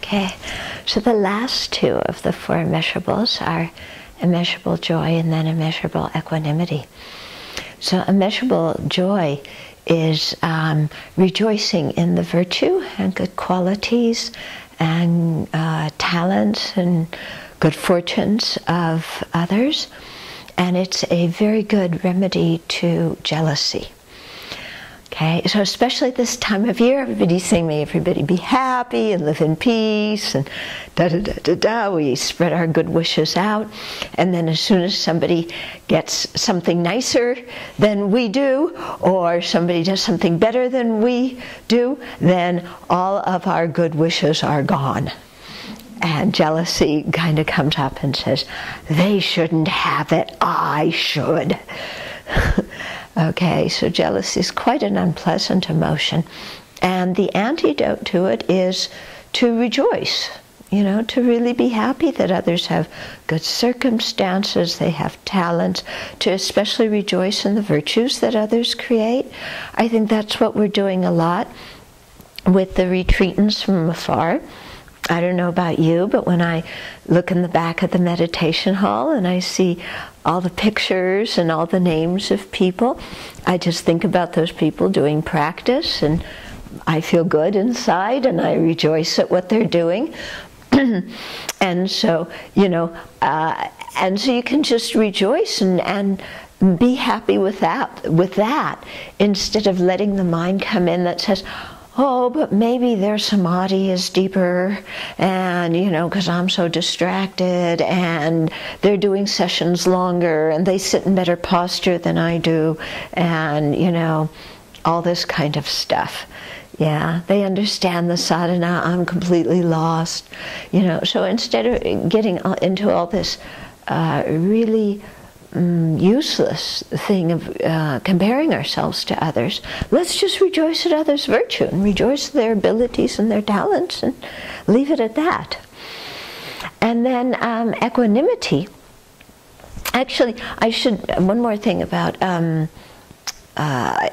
Okay, so the last two of the four immeasurables are immeasurable joy and then immeasurable equanimity. So immeasurable joy is rejoicing in the virtue and good qualities and talents and good fortunes of others, and it's a very good remedy to jealousy. Okay, so especially this time of year, everybody's saying, may everybody be happy and live in peace, and da-da-da-da-da, we spread our good wishes out, and then as soon as somebody gets something nicer than we do, or somebody does something better than we do, then all of our good wishes are gone. And jealousy kind of comes up and says, they shouldn't have it, I should. Okay, so jealousy is quite an unpleasant emotion, and the antidote to it is to rejoice, to really be happy that others have good circumstances, they have talents, to especially rejoice in the virtues that others create. I think that's what we're doing a lot with the retreatants from afar. I don't know about you, but when I look in the back of the meditation hall and I see all the pictures and all the names of people, I just think about those people doing practice, and I feel good inside and I rejoice at what they're doing. And so, and so you can just rejoice and be happy with that, instead of letting the mind come in that says, oh, but maybe their samadhi is deeper, and, because I'm so distracted, and they're doing sessions longer, and they sit in better posture than I do, and, all this kind of stuff. Yeah, they understand the sadhana, I'm completely lost. So instead of getting into all this really useless thing of comparing ourselves to others, let's just rejoice at others' virtue and rejoice at their abilities and their talents and leave it at that. And then equanimity. Actually, one more thing about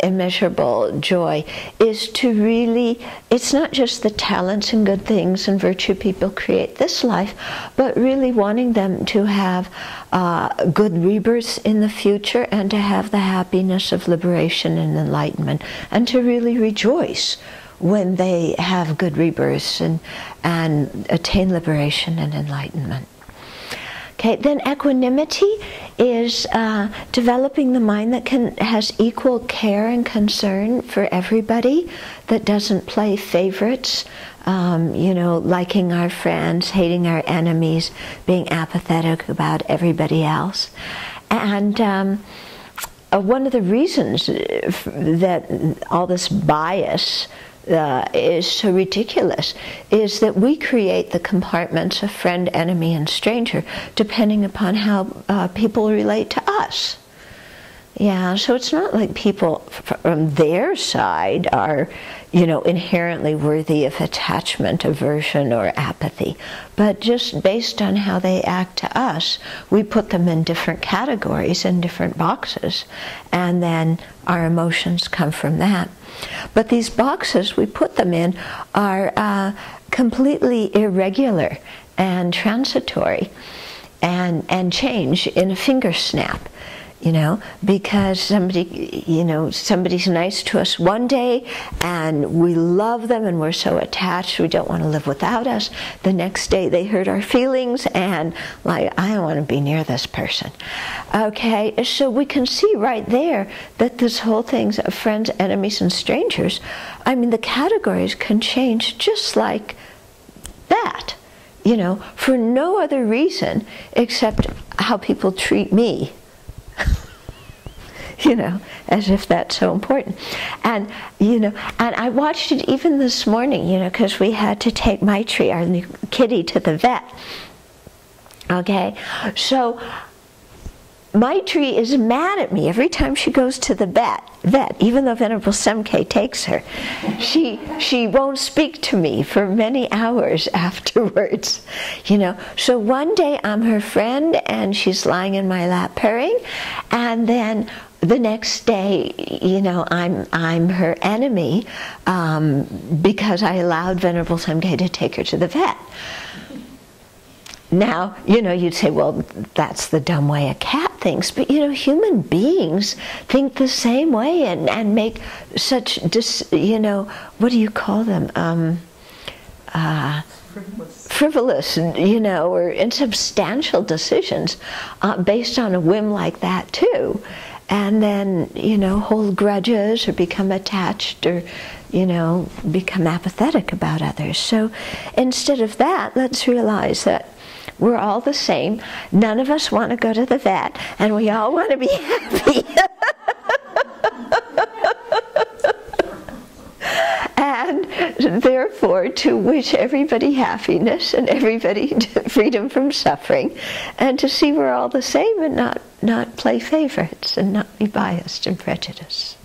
immeasurable joy is to really, it's not just the talents and good things and virtue people create this life, but really wanting them to have good rebirths in the future, and to have the happiness of liberation and enlightenment, and to really rejoice when they have good rebirths and attain liberation and enlightenment. Okay, then equanimity is developing the mind that has equal care and concern for everybody, that doesn't play favorites, liking our friends, hating our enemies, being apathetic about everybody else. And one of the reasons that all this bias is so ridiculous is that we create the compartments of friend, enemy, and stranger depending upon how people relate to us. Yeah, so it's not like people from their side are, inherently worthy of attachment, aversion, or apathy, but just based on how they act to us, we put them in different categories, in different boxes, and then our emotions come from that. But these boxes we put them in are completely irregular and transitory, and change in a finger snap. Because somebody's nice to us one day and we love them and we're so attached we don't want to live without us. The next day they hurt our feelings and I don't want to be near this person. Okay, so we can see right there that this whole thing's of friends, enemies, and strangers. The categories can change just like that, for no other reason except how people treat me. As if that's so important. And I watched it even this morning, because we had to take Maitri, our new kitty, to the vet. Okay, so Maitri is mad at me every time she goes to the vet, even though Venerable Semke takes her. She won't speak to me for many hours afterwards, So one day I'm her friend and she's lying in my lap purring, and then the next day, you know, I'm her enemy because I allowed Venerable someday to take her to the vet. Now, you know, you'd say, well, that's the dumb way a cat thinks, but you know, human beings think the same way and make such, you know, what do you call them? Frivolous, you know, or insubstantial decisions based on a whim like that too. And then, you know, hold grudges or become attached or, you know, become apathetic about others. So instead of that, let's realize that we're all the same. None of us want to go to the vet, and we all want to be happy. And therefore, to wish everybody happiness and everybody freedom from suffering, and to see we're all the same and not play favorites and not be biased and prejudiced.